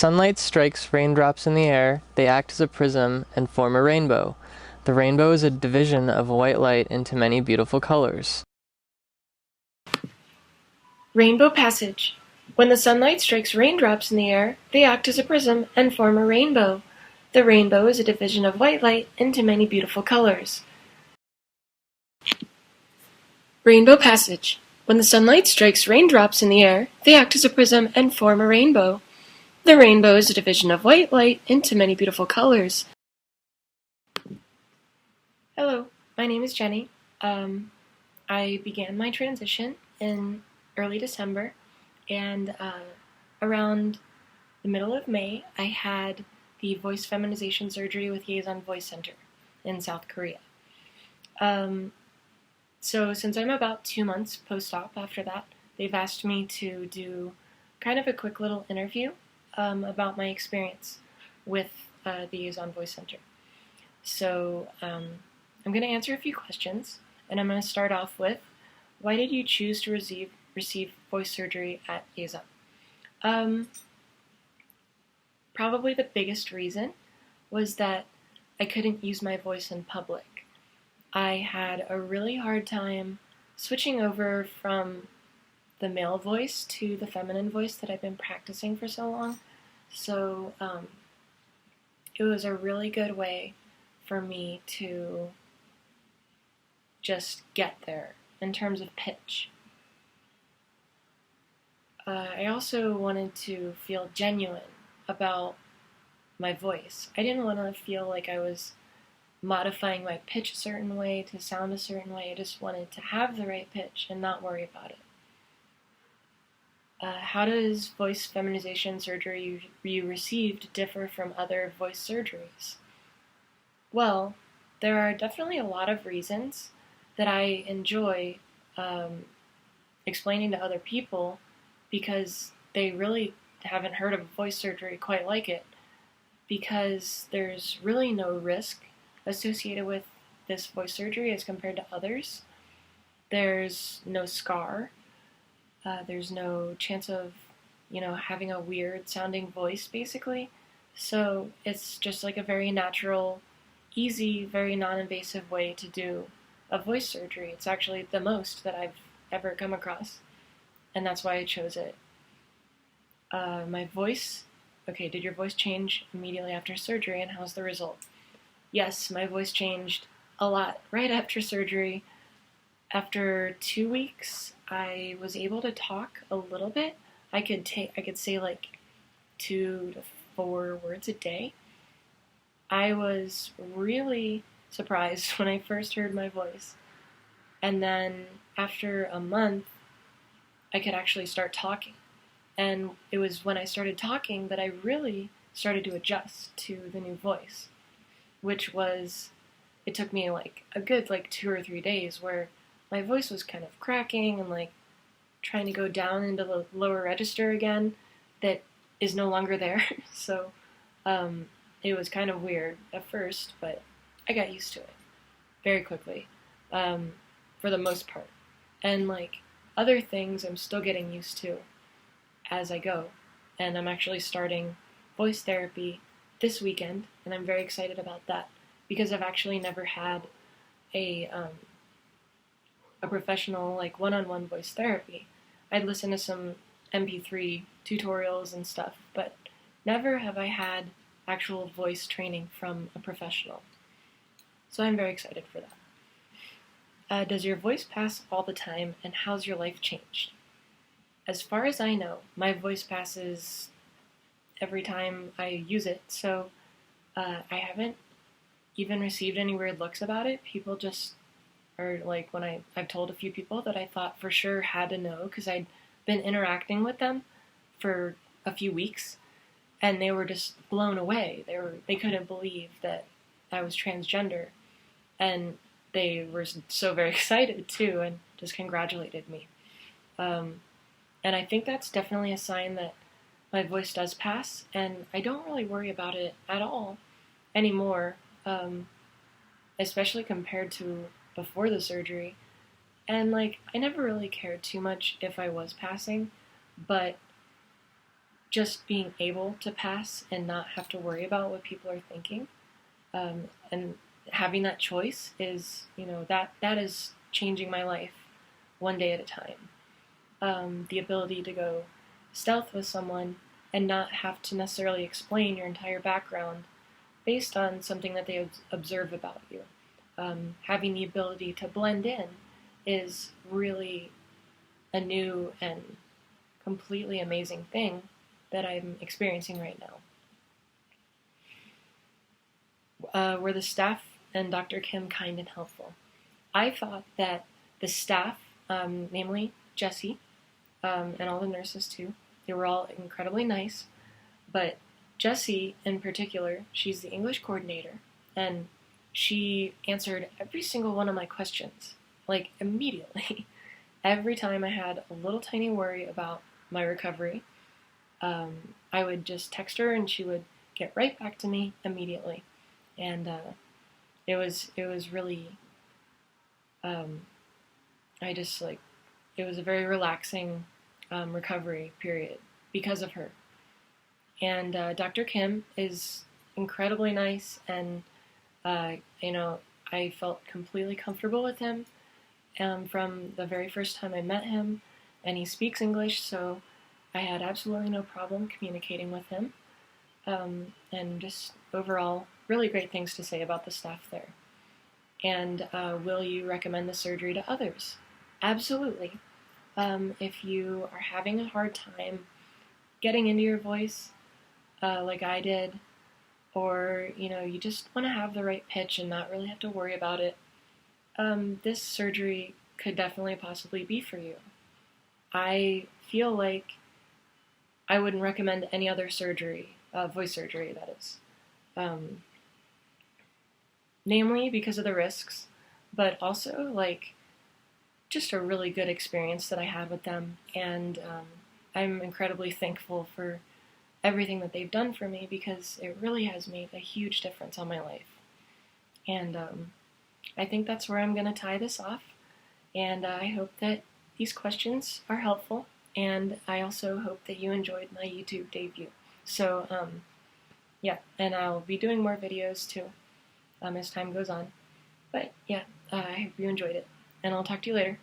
Sunlight strikes raindrops in the air, they act as a prism and form a rainbow. The rainbow is a division of white light into many beautiful colors. Rainbow passage. When the sunlight strikes raindrops in the air, they act as a prism and form a rainbow. The rainbow is a division of white light into many beautiful colors. Rainbow passage. When the sunlight strikes raindrops in the air, they act as a prism and form a rainbow. The rainbow is a division of white light into many beautiful colors. Hello, my name is Jenny. I began my transition in early December, and around the middle of May, I had the voice feminization surgery with Yeazon Voice Center in South Korea. So since I'm about 2 months post-op after that, they've asked me to do kind of a quick little interview about my experience with the Yeazon Voice Center. So I'm going to answer a few questions, and I'm going to start off with, why did you choose to receive voice surgery at Yeazon? Probably the biggest reason was that I couldn't use my voice in public. I had a really hard time switching over from the male voice to the feminine voice that I've been practicing for so long. So it was a really good way for me to just get there in terms of pitch. I also wanted to feel genuine about my voice. I didn't want to feel like I was modifying my pitch a certain way to sound a certain way. I just wanted to have the right pitch and not worry about it. How does voice feminization surgery you received differ from other voice surgeries? Well, there are definitely a lot of reasons that I enjoy explaining to other people, because they really haven't heard of voice surgery quite like it, because there's really no risk associated with this voice surgery as compared to others. There's no scar. There's no chance of, having a weird sounding voice, basically. So it's just like a very natural, easy, very non-invasive way to do a voice surgery. It's actually the most that I've ever come across, and that's why I chose it. My voice, did your voice change immediately after surgery, and how's the result? Yes, my voice changed a lot right after surgery. After 2 weeks, I was able to talk a little bit. I could say like 2 to 4 words a day. I was really surprised when I first heard my voice. And then after a month, I could actually start talking. And it was when I started talking that I really started to adjust to the new voice, which was, it took me like a good 2 or 3 days where my voice was kind of cracking and trying to go down into the lower register again that is no longer there. So it was kind of weird at first, but I got used to it very quickly, for the most part. And other things I'm still getting used to as I go. And I'm actually starting voice therapy this weekend, and I'm very excited about that because I've actually never had a professional one-on-one voice therapy. I'd listen to some MP3 tutorials and stuff, but never have I had actual voice training from a professional. So I'm very excited for that. Does your voice pass all the time, and how's your life changed? As far as I know, my voice passes every time I use it, so I haven't even received any weird looks about it. People just are when I've told a few people that I thought for sure had to know because I'd been interacting with them for a few weeks, and they were just blown away. They couldn't believe that I was transgender, and they were so very excited too, and just congratulated me. And I think that's definitely a sign that my voice does pass, and I don't really worry about it at all anymore, especially compared to before the surgery. And I never really cared too much if I was passing, but just being able to pass and not have to worry about what people are thinking, and having that choice is, that is changing my life one day at a time. The ability to go stealth with someone and not have to necessarily explain your entire background based on something that they observe about you. Having the ability to blend in is really a new and completely amazing thing that I'm experiencing right now. Were the staff and Dr. Kim kind and helpful? I thought that the staff, namely Jessie, and all the nurses too, they were all incredibly nice, but Jessie in particular, she's the English coordinator, and she answered every single one of my questions, like immediately. Every time I had a little tiny worry about my recovery, I would just text her and she would get right back to me immediately. And it was really, it was a very relaxing recovery period because of her. And Dr. Kim is incredibly nice, and I felt completely comfortable with him from the very first time I met him, and he speaks English, so I had absolutely no problem communicating with him, and just overall really great things to say about the staff there. And will you recommend the surgery to others? Absolutely. If you are having a hard time getting into your voice, like I did, or you just want to have the right pitch and not really have to worry about it, this surgery could definitely possibly be for you. I feel like I wouldn't recommend any other surgery, voice surgery that is, namely because of the risks, but also like just a really good experience that I had with them, and I'm incredibly thankful for everything that they've done for me, because it really has made a huge difference on my life. And I think that's where I'm going to tie this off, and I hope that these questions are helpful, and I also hope that you enjoyed my YouTube debut. So yeah, and I'll be doing more videos too as time goes on. But yeah, I hope you enjoyed it, and I'll talk to you later.